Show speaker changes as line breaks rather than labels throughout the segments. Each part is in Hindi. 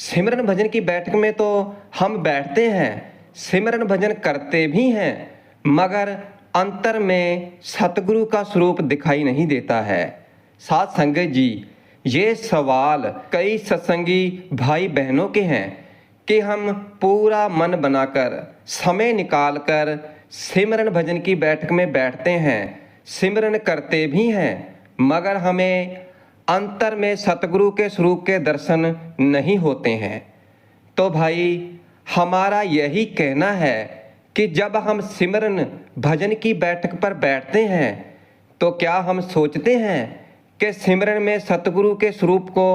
सिमरन भजन की बैठक में तो हम बैठते हैं, सिमरन भजन करते भी हैं, मगर अंतर में सतगुरु का स्वरूप दिखाई नहीं देता है। साध संगत जी, ये सवाल कई सत्संगी भाई बहनों के हैं कि हम पूरा मन बनाकर समय निकालकर सिमरन भजन की बैठक में बैठते हैं, सिमरन करते भी हैं, मगर हमें अंतर में सतगुरु के स्वरूप के दर्शन नहीं होते हैं। तो भाई, हमारा यही कहना है कि जब हम सिमरन भजन की बैठक पर बैठते हैं तो क्या हम सोचते हैं कि सिमरन में सतगुरु के स्वरूप को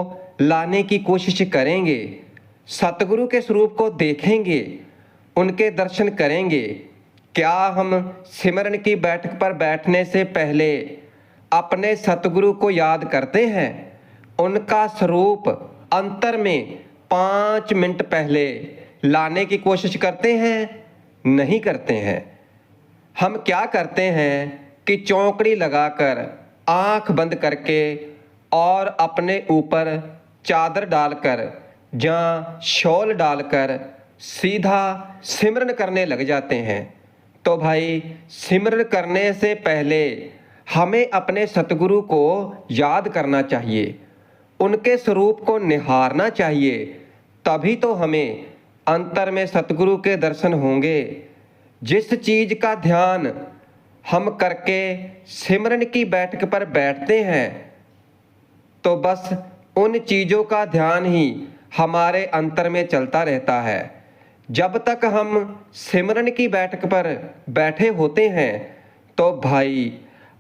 लाने की कोशिश करेंगे, सतगुरु के स्वरूप को देखेंगे, उनके दर्शन करेंगे? क्या हम सिमरन की बैठक पर बैठने से पहले अपने सतगुरु को याद करते हैं, उनका स्वरूप अंतर में 5 मिनट पहले लाने की कोशिश करते हैं? नहीं करते हैं। हम क्या करते हैं कि चौकड़ी लगाकर, आंख बंद करके और अपने ऊपर चादर डालकर या शॉल डालकर सीधा सिमरन करने लग जाते हैं। तो भाई, सिमरन करने से पहले हमें अपने सतगुरु को याद करना चाहिए, उनके स्वरूप को निहारना चाहिए, तभी तो हमें अंतर में सतगुरु के दर्शन होंगे। जिस चीज का ध्यान हम करके सिमरन की बैठक पर बैठते हैं, तो बस उन चीजों का ध्यान ही हमारे अंतर में चलता रहता है। जब तक हम सिमरन की बैठक पर बैठे होते हैं तो भाई,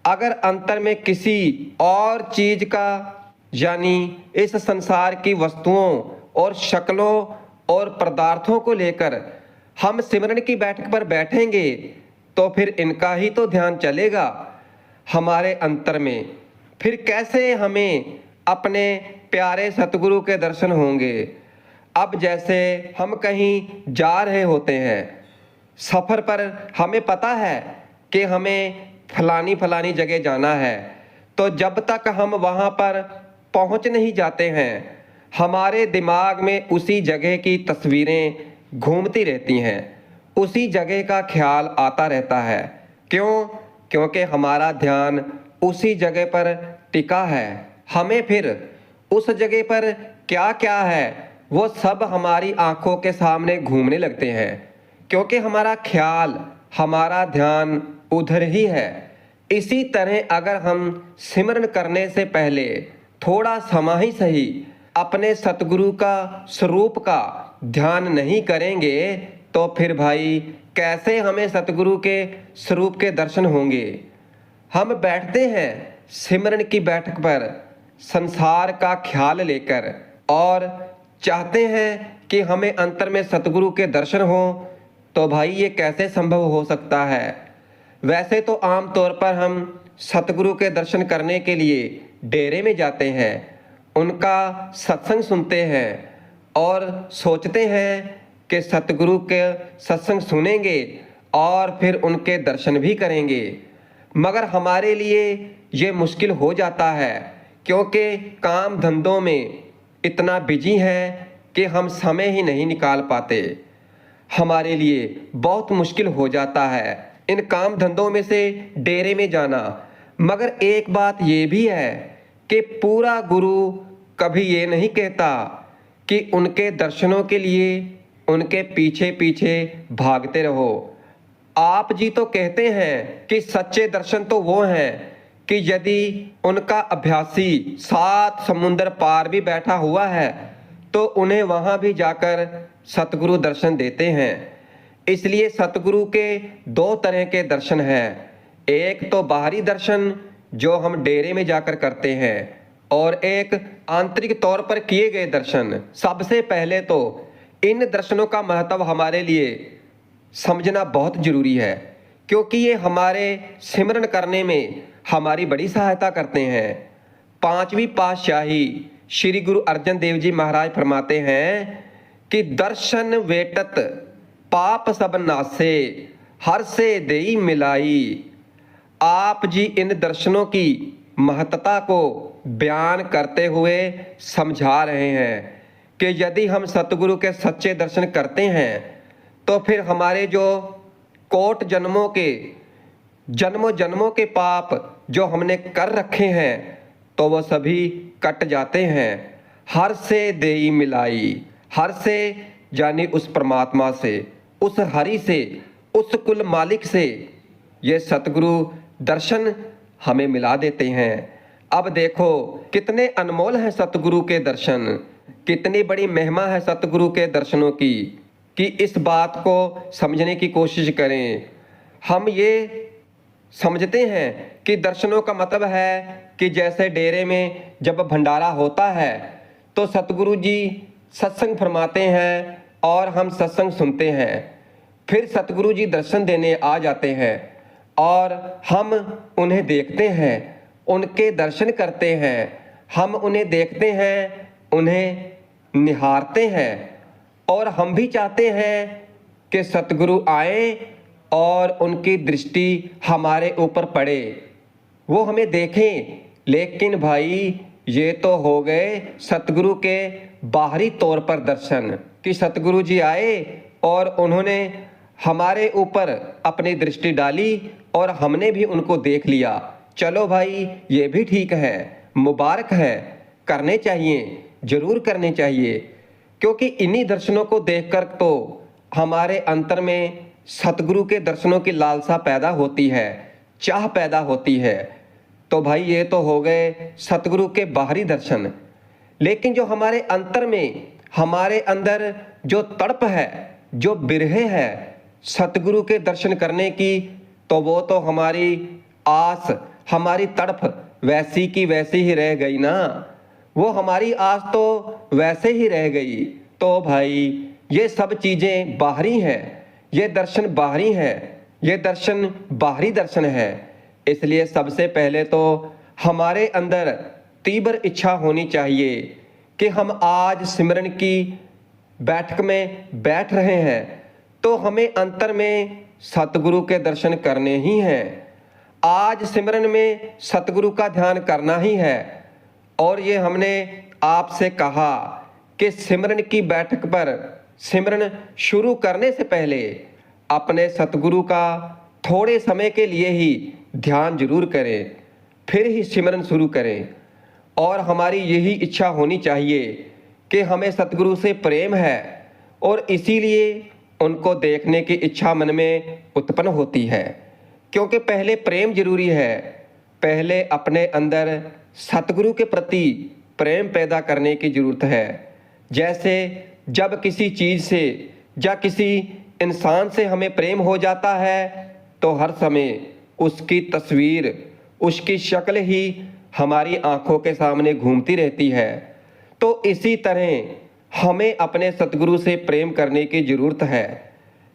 अगर अंतर में किसी और चीज का, यानी इस संसार की वस्तुओं और शक्लों और पदार्थों को लेकर हम सिमरन की बैठक पर बैठेंगे तो फिर इनका ही तो ध्यान चलेगा हमारे अंतर में। फिर कैसे हमें अपने प्यारे सतगुरु के दर्शन होंगे? अब जैसे हम कहीं जा रहे होते हैं, सफ़र पर हमें पता है कि हमें फलानी जगह जाना है, तो जब तक हम वहाँ पर पहुँच नहीं जाते हैं, हमारे दिमाग में उसी जगह की तस्वीरें घूमती रहती हैं, उसी जगह का ख्याल आता रहता है। क्यों? क्योंकि हमारा ध्यान उसी जगह पर टिका है। हमें फिर उस जगह पर क्या क्या है वो सब हमारी आंखों के सामने घूमने लगते हैं, क्योंकि हमारा ख्याल, हमारा ध्यान उधर ही है। इसी तरह अगर हम सिमरन करने से पहले थोड़ा समय ही सही अपने सतगुरु का स्वरूप का ध्यान नहीं करेंगे तो फिर भाई, कैसे हमें सतगुरु के स्वरूप के दर्शन होंगे? हम बैठते हैं सिमरन की बैठक पर संसार का ख्याल लेकर और चाहते हैं कि हमें अंतर में सतगुरु के दर्शन हो, तो भाई ये कैसे संभव हो सकता है? वैसे तो आम तौर पर हम सतगुरु के दर्शन करने के लिए डेरे में जाते हैं, उनका सत्संग सुनते हैं और सोचते हैं कि सतगुरु के सत्संग सुनेंगे और फिर उनके दर्शन भी करेंगे। मगर हमारे लिए ये मुश्किल हो जाता है, क्योंकि काम धंधों में इतना बिजी है कि हम समय ही नहीं निकाल पाते। हमारे लिए बहुत मुश्किल हो जाता है इन काम धंधों में से डेरे में जाना। मगर एक बात ये भी है कि पूरा गुरु कभी ये नहीं कहता कि उनके दर्शनों के लिए उनके पीछे पीछे भागते रहो। आप जी तो कहते हैं कि सच्चे दर्शन तो वो हैं कि यदि उनका अभ्यासी 7 समुंदर पार भी बैठा हुआ है तो उन्हें वहाँ भी जाकर सतगुरु दर्शन देते हैं। इसलिए सतगुरु के 2 तरह के दर्शन हैं। एक तो बाहरी दर्शन जो हम डेरे में जाकर करते हैं, और एक आंतरिक तौर पर किए गए दर्शन। सबसे पहले तो इन दर्शनों का महत्व हमारे लिए समझना बहुत जरूरी है, क्योंकि ये हमारे सिमरन करने में हमारी बड़ी सहायता करते हैं। 5वीं पातशाही श्री गुरु अर्जन देव जी महाराज फरमाते हैं कि दर्शन वेटत पाप सब नासे, हर से देई मिलाई। आप जी इन दर्शनों की महत्ता को बयान करते हुए समझा रहे हैं कि यदि हम सतगुरु के सच्चे दर्शन करते हैं तो फिर हमारे जो कोट जन्मों जन्मों के पाप जो हमने कर रखे हैं तो वो सभी कट जाते हैं। हर से देई मिलाई, हर से यानी उस परमात्मा से, उस हरि से, उस कुल मालिक से ये सतगुरु दर्शन हमें मिला देते हैं। अब देखो कितने अनमोल हैं सतगुरु के दर्शन, कितनी बड़ी महिमा है सतगुरु के दर्शनों की, कि इस बात को समझने की कोशिश करें। हम ये समझते हैं कि दर्शनों का मतलब है कि जैसे डेरे में जब भंडारा होता है तो सतगुरु जी सत्संग फरमाते हैं और हम सत्संग सुनते हैं, फिर सतगुरु जी दर्शन देने आ जाते हैं और हम उन्हें देखते हैं, उनके दर्शन करते हैं, हम उन्हें देखते हैं, उन्हें निहारते हैं और हम भी चाहते हैं कि सतगुरु आए और उनकी दृष्टि हमारे ऊपर पड़े, वो हमें देखें। लेकिन भाई ये तो हो गए सतगुरु के बाहरी तौर पर दर्शन, कि सतगुरु जी आए और उन्होंने हमारे ऊपर अपनी दृष्टि डाली और हमने भी उनको देख लिया। चलो भाई ये भी ठीक है, मुबारक है, करने चाहिए, जरूर करने चाहिए, क्योंकि इन्हीं दर्शनों को देखकर तो हमारे अंतर में सतगुरु के दर्शनों की लालसा पैदा होती है, चाह पैदा होती है। तो भाई ये तो हो गए सतगुरु के बाहरी दर्शन। लेकिन जो हमारे अंतर में, हमारे अंदर जो तड़प है, जो बिरहे है सतगुरु के दर्शन करने की, तो वो तो हमारी आस, हमारी तड़प वैसी की वैसी ही रह गई ना, वो हमारी आस तो वैसे ही रह गई। तो भाई ये सब चीज़ें बाहरी हैं, ये दर्शन बाहरी है, ये दर्शन बाहरी दर्शन है। इसलिए सबसे पहले तो हमारे अंदर तीव्र इच्छा होनी चाहिए कि हम आज सिमरन की बैठक में बैठ रहे हैं तो हमें अंतर में सतगुरु के दर्शन करने ही हैं। आज सिमरन में सतगुरु का ध्यान करना ही है। और ये हमने आपसे कहा कि सिमरन की बैठक पर, सिमरन शुरू करने से पहले अपने सतगुरु का थोड़े समय के लिए ही ध्यान जरूर करें, फिर ही सिमरन शुरू करें। और हमारी यही इच्छा होनी चाहिए कि हमें सतगुरु से प्रेम है और इसीलिए उनको देखने की इच्छा मन में उत्पन्न होती है। क्योंकि पहले प्रेम जरूरी है, पहले अपने अंदर सतगुरु के प्रति प्रेम पैदा करने की जरूरत है। जैसे जब किसी चीज़ से या किसी इंसान से हमें प्रेम हो जाता है तो हर समय उसकी तस्वीर, उसकी शक्ल ही हमारी आंखों के सामने घूमती रहती है। तो इसी तरह हमें अपने सतगुरु से प्रेम करने की जरूरत है।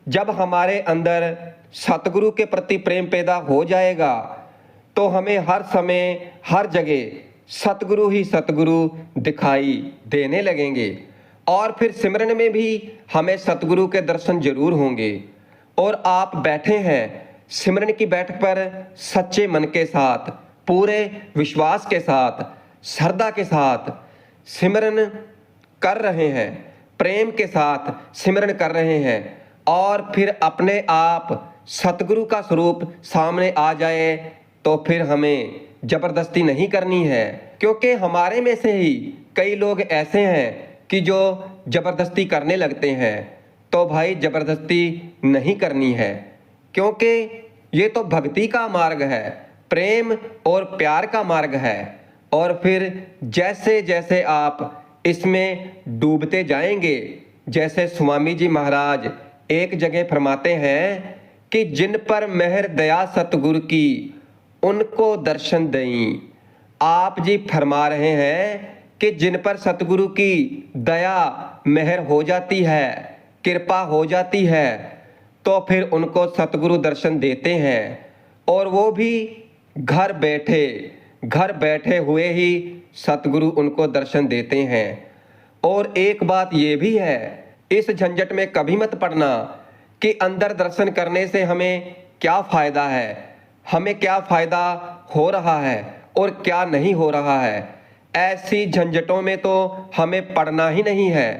जब हमारे अंदर सतगुरु के प्रति प्रेम पैदा हो जाएगा तो हमें हर समय, हर जगह सतगुरु ही सतगुरु दिखाई देने लगेंगे और फिर सिमरन में भी हमें सतगुरु के दर्शन जरूर होंगे। और आप बैठे हैं सिमरन की बैठक पर सच्चे मन के साथ, पूरे विश्वास के साथ, श्रद्धा के साथ सिमरन कर रहे हैं, प्रेम के साथ सिमरन कर रहे हैं और फिर अपने आप सतगुरु का स्वरूप सामने आ जाए तो फिर हमें जबरदस्ती नहीं करनी है। क्योंकि हमारे में से ही कई लोग ऐसे हैं कि जो जबरदस्ती करने लगते हैं। तो भाई जबरदस्ती नहीं करनी है, क्योंकि ये तो भक्ति का मार्ग है, प्रेम और प्यार का मार्ग है। और फिर जैसे जैसे आप इसमें डूबते जाएंगे, जैसे स्वामी जी महाराज एक जगह फरमाते हैं कि जिन पर मेहर दया सतगुरु की उनको दर्शन दें। आप जी फरमा रहे हैं कि जिन पर सतगुरु की दया मेहर हो जाती है, कृपा हो जाती है, तो फिर उनको सतगुरु दर्शन देते हैं और वो भी घर बैठे हुए ही सतगुरु उनको दर्शन देते हैं। और एक बात ये भी है, इस झंझट में कभी मत पड़ना कि अंदर दर्शन करने से हमें क्या फ़ायदा है, हमें क्या फ़ायदा हो रहा है और क्या नहीं हो रहा है। ऐसी झंझटों में तो हमें पड़ना ही नहीं है,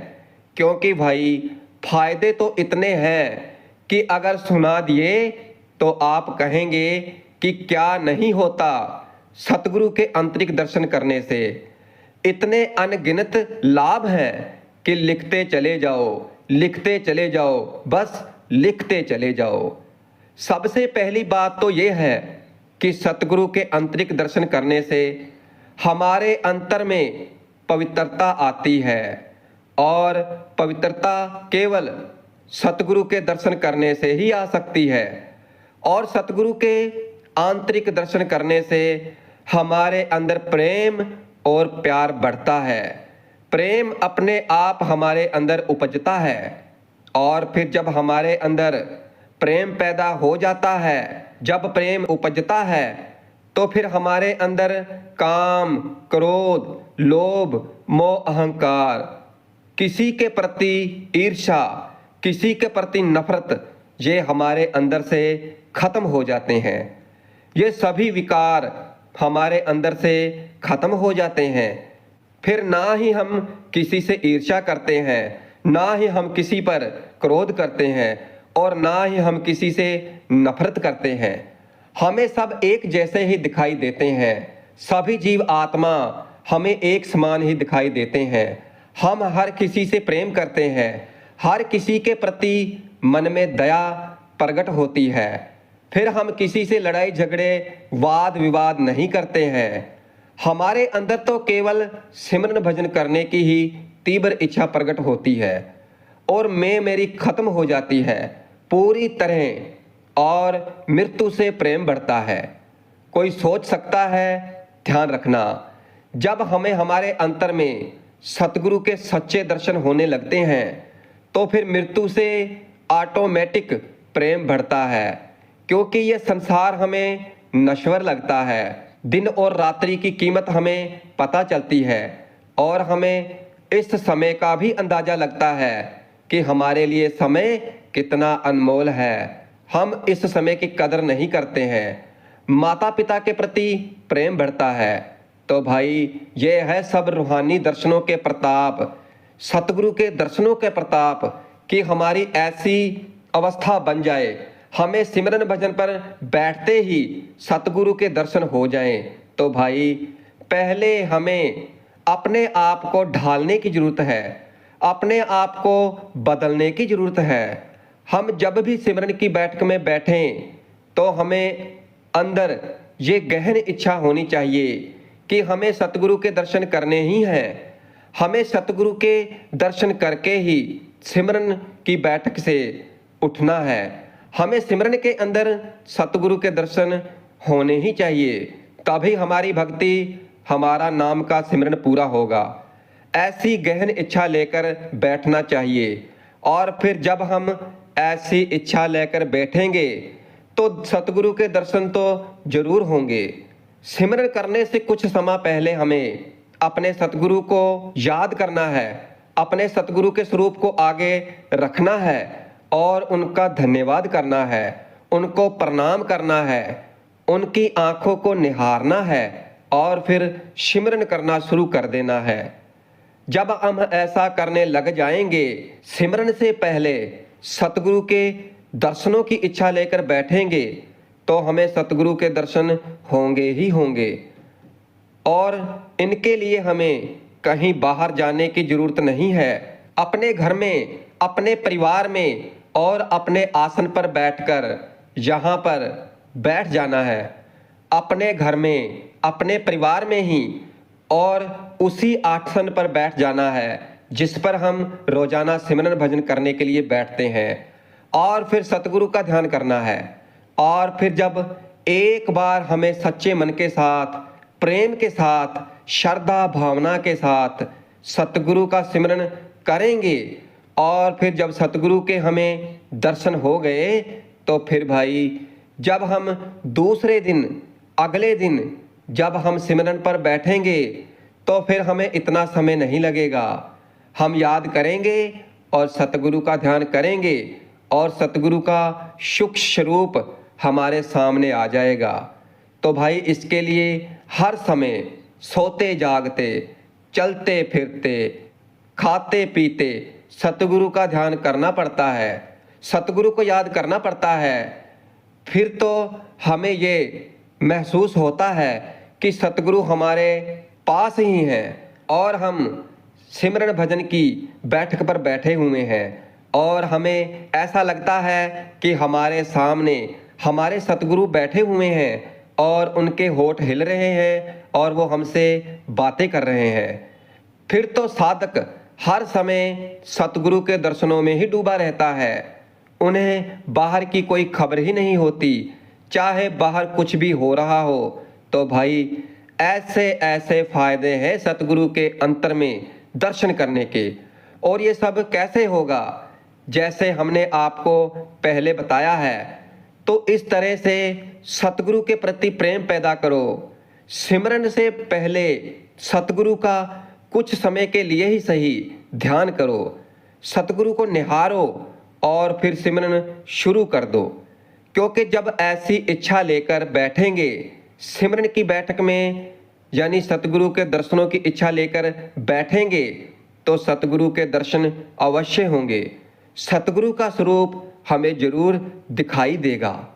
क्योंकि भाई फायदे तो इतने हैं कि अगर सुना दिए तो आप कहेंगे कि क्या नहीं होता सतगुरु के आंतरिक दर्शन करने से। इतने अनगिनत लाभ हैं कि लिखते चले जाओ, लिखते चले जाओ, बस लिखते चले जाओ। सबसे पहली बात तो ये है कि सतगुरु के आंतरिक दर्शन करने से हमारे अंतर में पवित्रता आती है, और पवित्रता केवल सतगुरु के दर्शन करने से ही आ सकती है। और सतगुरु के आंतरिक दर्शन करने से हमारे अंदर प्रेम और प्यार बढ़ता है। प्रेम अपने आप हमारे अंदर उपजता है, और फिर जब हमारे अंदर प्रेम पैदा हो जाता है, जब प्रेम उपजता है, तो फिर हमारे अंदर काम, क्रोध, लोभ, मोह, अहंकार, किसी के प्रति ईर्ष्या, किसी के प्रति नफरत, ये हमारे अंदर से खत्म हो जाते हैं। ये सभी विकार हमारे अंदर से खत्म हो जाते हैं। फिर ना ही हम किसी से ईर्ष्या करते हैं, ना ही हम किसी पर क्रोध करते हैं, और ना ही हम किसी से नफरत करते हैं। हमें सब एक जैसे ही दिखाई देते हैं। सभी जीव आत्मा हमें एक समान ही दिखाई देते हैं। हम हर किसी से प्रेम करते हैं, हर किसी के प्रति मन में दया प्रकट होती है। फिर हम किसी से लड़ाई झगड़े, वाद विवाद नहीं करते हैं। हमारे अंदर तो केवल सिमरन भजन करने की ही तीव्र इच्छा प्रकट होती है, और मैं मेरी खत्म हो जाती है पूरी तरह, और मृत्यु से प्रेम बढ़ता है। कोई सोच सकता है, ध्यान रखना, जब हमें हमारे अंतर में सतगुरु के सच्चे दर्शन होने लगते हैं, तो फिर मृत्यु से ऑटोमेटिक प्रेम बढ़ता है, क्योंकि ये संसार हमें नश्वर लगता है। दिन और रात्रि की कीमत हमें पता चलती है, और हमें इस समय का भी अंदाजा लगता है कि हमारे लिए समय कितना अनमोल है। हम इस समय की कदर नहीं करते हैं। माता पिता के प्रति प्रेम बढ़ता है। तो भाई ये है सब रूहानी दर्शनों के प्रताप, सतगुरु के दर्शनों के प्रताप, कि हमारी ऐसी अवस्था बन जाए, हमें सिमरन भजन पर बैठते ही सतगुरु के दर्शन हो जाएं। तो भाई पहले हमें अपने आप को ढालने की जरूरत है, अपने आप को बदलने की जरूरत है। हम जब भी सिमरन की बैठक में बैठें, तो हमें अंदर ये गहन इच्छा होनी चाहिए कि हमें सतगुरु के दर्शन करने ही हैं। हमें सतगुरु के दर्शन करके ही सिमरन की बैठक से उठना है। हमें सिमरन के अंदर सतगुरु के दर्शन होने ही चाहिए, तभी हमारी भक्ति, हमारा नाम का सिमरन पूरा होगा। ऐसी गहन इच्छा लेकर बैठना चाहिए, और फिर जब हम ऐसी इच्छा लेकर बैठेंगे तो सतगुरु के दर्शन तो जरूर होंगे। सिमरन करने से कुछ समय पहले हमें अपने सतगुरु को याद करना है, अपने सतगुरु के स्वरूप को आगे रखना है, और उनका धन्यवाद करना है, उनको प्रणाम करना है, उनकी आंखों को निहारना है, और फिर सिमरन करना शुरू कर देना है। जब हम ऐसा करने लग जाएंगे, सिमरन से पहले सतगुरु के दर्शनों की इच्छा लेकर बैठेंगे, तो हमें सतगुरु के दर्शन होंगे ही होंगे। और इनके लिए हमें कहीं बाहर जाने की जरूरत नहीं है। अपने घर में, अपने परिवार में और अपने आसन पर बैठकर यहाँ पर बैठ जाना है। अपने घर में, अपने परिवार में ही, और उसी आसन पर बैठ जाना है जिस पर हम रोजाना सिमरन भजन करने के लिए बैठते हैं। और फिर सतगुरु का ध्यान करना है। और फिर जब एक बार हमें सच्चे मन के साथ, प्रेम के साथ, श्रद्धा भावना के साथ सतगुरु का सिमरन करेंगे, और फिर जब सतगुरु के हमें दर्शन हो गए, तो फिर भाई जब हम दूसरे दिन, अगले दिन जब हम सिमरन पर बैठेंगे, तो फिर हमें इतना समय नहीं लगेगा। हम याद करेंगे और सतगुरु का ध्यान करेंगे, और सतगुरु का सूक्ष्म स्वरूप हमारे सामने आ जाएगा। तो भाई इसके लिए हर समय सोते जागते, चलते फिरते, खाते पीते सतगुरु का ध्यान करना पड़ता है, सतगुरु को याद करना पड़ता है। फिर तो हमें ये महसूस होता है कि सतगुरु हमारे पास ही हैं और हम सिमरन भजन की बैठक पर बैठे हुए हैं और हमें ऐसा लगता है कि हमारे सामने हमारे सतगुरु बैठे हुए हैं और उनके होठ हिल रहे हैं और वो हमसे बातें कर रहे हैं। फिर तो साधक हर समय सतगुरु के दर्शनों में ही डूबा रहता है। उन्हें बाहर की कोई खबर ही नहीं होती, चाहे बाहर कुछ भी हो रहा हो। तो भाई ऐसे ऐसे फायदे हैं सतगुरु के अंतर में दर्शन करने के। और ये सब कैसे होगा? जैसे हमने आपको पहले बताया है, तो इस तरह से सतगुरु के प्रति प्रेम पैदा करो। सिमरन से पहले सतगुरु का कुछ समय के लिए ही सही ध्यान करो, सतगुरु को निहारो और फिर सिमरन शुरू कर दो। क्योंकि जब ऐसी इच्छा लेकर बैठेंगे सिमरन की बैठक में, यानी सतगुरु के दर्शनों की इच्छा लेकर बैठेंगे, तो सतगुरु के दर्शन अवश्य होंगे। सतगुरु का स्वरूप हमें जरूर दिखाई देगा।